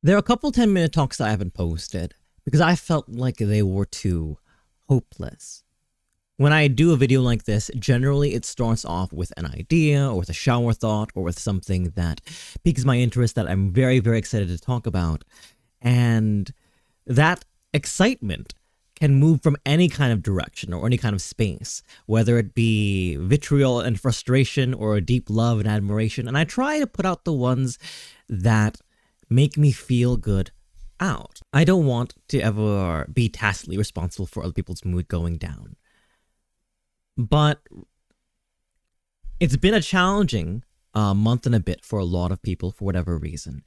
There are a couple 10-minute talks that I haven't posted because I felt like they were too hopeless. When I do a video like this, generally it starts off with an idea or with a shower thought or with something that piques my interest that I'm very, very excited to talk about. And that excitement can move from any kind of direction or any kind of space, whether it be vitriol and frustration or a deep love and admiration. And I try to put out the ones that make me feel good out. I don't want to ever be tacitly responsible for other people's mood going down. But it's been a challenging month and a bit for a lot of people for whatever reason.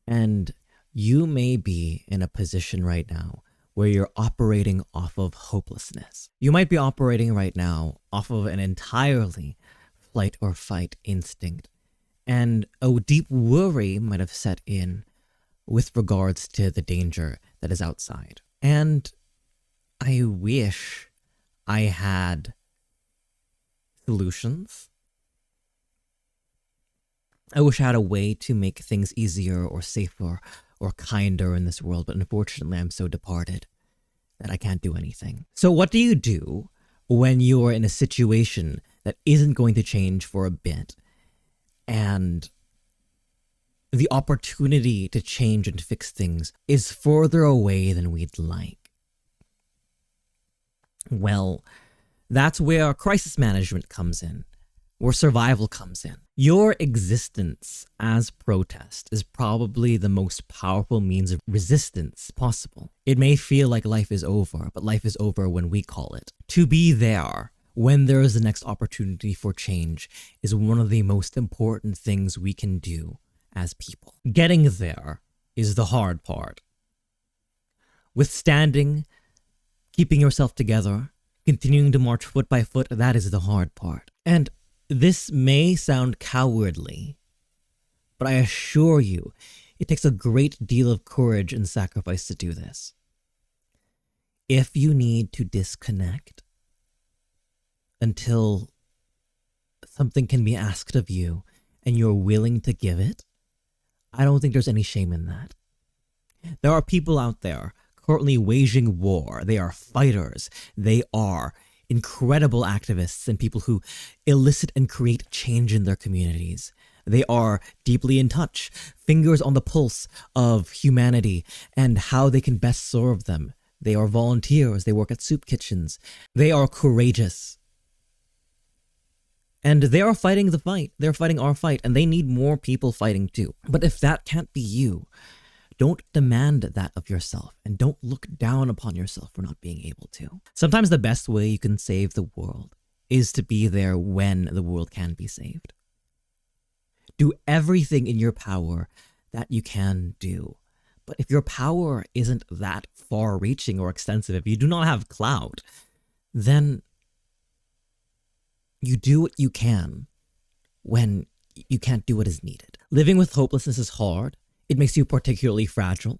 And you may be in a position right now where you're operating off of hopelessness. You might be operating right now off of an entirely flight or fight instinct. And a deep worry might have set in with regards to the danger that is outside. And I wish I had solutions. I wish I had a way to make things easier or safer or kinder in this world, but unfortunately I'm so departed that I can't do anything. So what do you do when you're in a situation that isn't going to change for a bit and the opportunity to change and fix things is further away than we'd like? Well, that's where crisis management comes in, where survival comes in. Your existence as protest is probably the most powerful means of resistance possible. It may feel like life is over, but life is over when we call it. To be there when there is the next opportunity for change is one of the most important things we can do as people. Getting there is the hard part. Withstanding, keeping yourself together, continuing to march foot by foot, that is the hard part. And this may sound cowardly, but I assure you, it takes a great deal of courage and sacrifice to do this. If you need to disconnect until something can be asked of you and you're willing to give it, I don't think there's any shame in that. There are people out there currently waging war. They are fighters. They are incredible activists and people who elicit and create change in their communities. They are deeply in touch, fingers on the pulse of humanity and how they can best serve them. They are volunteers. They work at soup kitchens. They are courageous. And they are fighting the fight. They're fighting our fight, and they need more people fighting too. But if that can't be you, don't demand that of yourself, and don't look down upon yourself for not being able to. Sometimes the best way you can save the world is to be there when the world can be saved. Do everything in your power that you can do. But if your power isn't that far-reaching or extensive, if you do not have clout, then you do what you can when you can't do what is needed. Living with hopelessness is hard. It makes you particularly fragile.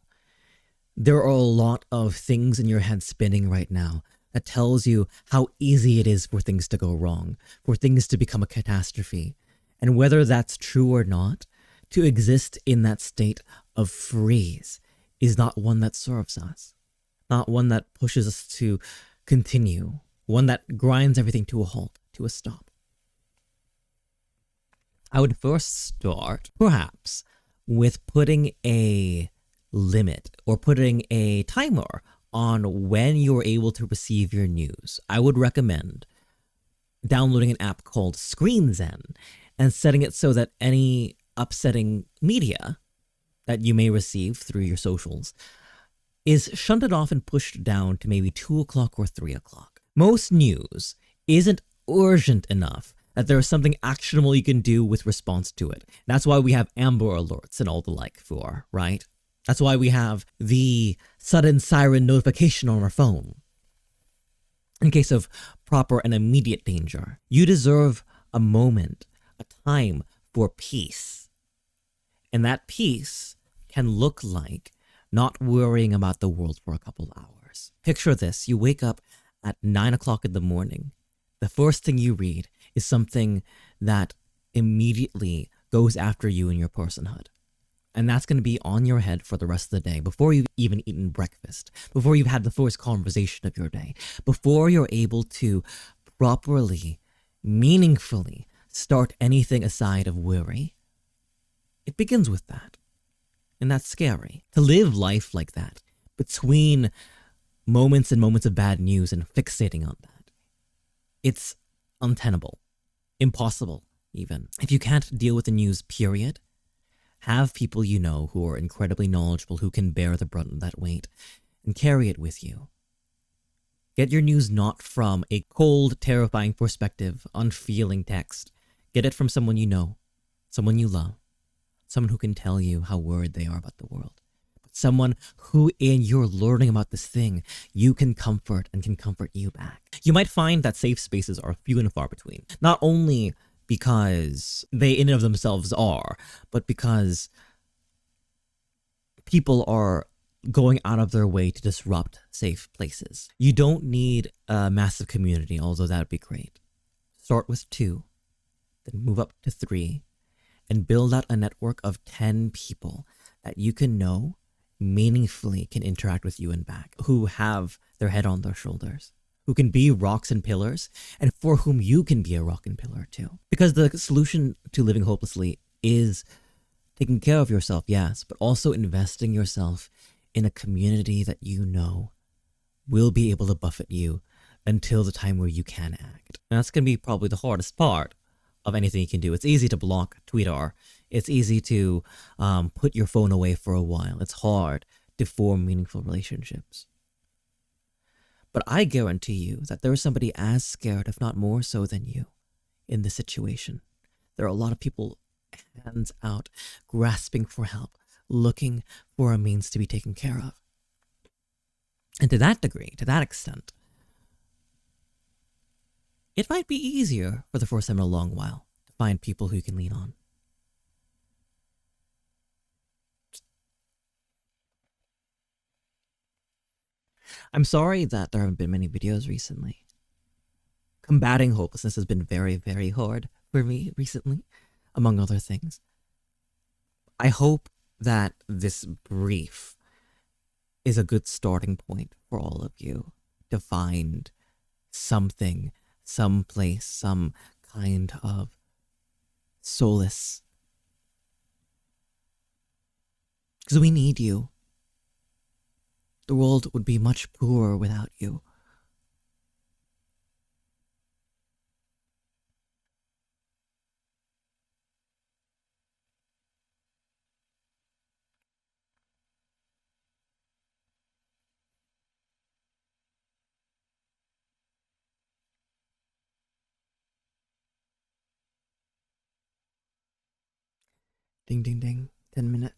There are a lot of things in your head spinning right now that tells you how easy it is for things to go wrong, for things to become a catastrophe. And whether that's true or not, to exist in that state of freeze is not one that serves us, not one that pushes us to continue, one that grinds everything to a halt, to a stop. I would first start, perhaps, with putting a limit or putting a timer on when you're able to receive your news. I would recommend downloading an app called Screen Zen and setting it so that any upsetting media that you may receive through your socials is shunted off and pushed down to maybe 2 o'clock or 3 o'clock. Most news isn't urgent enough that there is something actionable you can do with response to it. That's why we have Amber Alerts and all the like for, right? That's why we have the sudden siren notification on our phone in case of proper and immediate danger. You deserve a moment, a time for peace. And that peace can look like not worrying about the world for a couple hours. Picture this, you wake up at 9 o'clock in the morning. The first thing you read is something that immediately goes after you in your personhood. And that's going to be on your head for the rest of the day, before you've even eaten breakfast, before you've had the first conversation of your day, before you're able to properly, meaningfully start anything aside of worry. It begins with that. And that's scary. To live life like that, between moments and moments of bad news and fixating on that, it's untenable. Impossible, even. If you can't deal with the news, period, have people you know who are incredibly knowledgeable, who can bear the brunt of that weight, and carry it with you. Get your news not from a cold, terrifying perspective, unfeeling text. Get it from someone you know, someone you love, someone who can tell you how worried they are about the world. Someone who, in your learning about this thing, you can comfort and can comfort you back. You might find that safe spaces are few and far between. Not only because they in and of themselves are, but because people are going out of their way to disrupt safe places. You don't need a massive community, although that would be great. Start with 2, then move up to 3, and build out a network of 10 people that you can know meaningfully can interact with you and back, who have their head on their shoulders, who can be rocks and pillars, and for whom you can be a rock and pillar too. Because the solution to living hopelessly is taking care of yourself, yes, but also investing yourself in a community that you know will be able to buffet you until the time where you can act. And that's going to be probably the hardest part of anything you can do. It's easy to block Twitter. It's easy to put your phone away for a while. It's hard to form meaningful relationships. But I guarantee you that there is somebody as scared, if not more so than you, in this situation. There are a lot of people hands out, grasping for help, looking for a means to be taken care of. And to that degree, to that extent, it might be easier for the first time in a long while to find people who you can lean on. I'm sorry that there haven't been many videos recently. Combating hopelessness has been very, very hard for me recently, among other things. I hope that this brief is a good starting point for all of you to find something, some place, some kind of solace. Because we need you. The world would be much poorer without you. Ding, ding, ding. 10 minutes.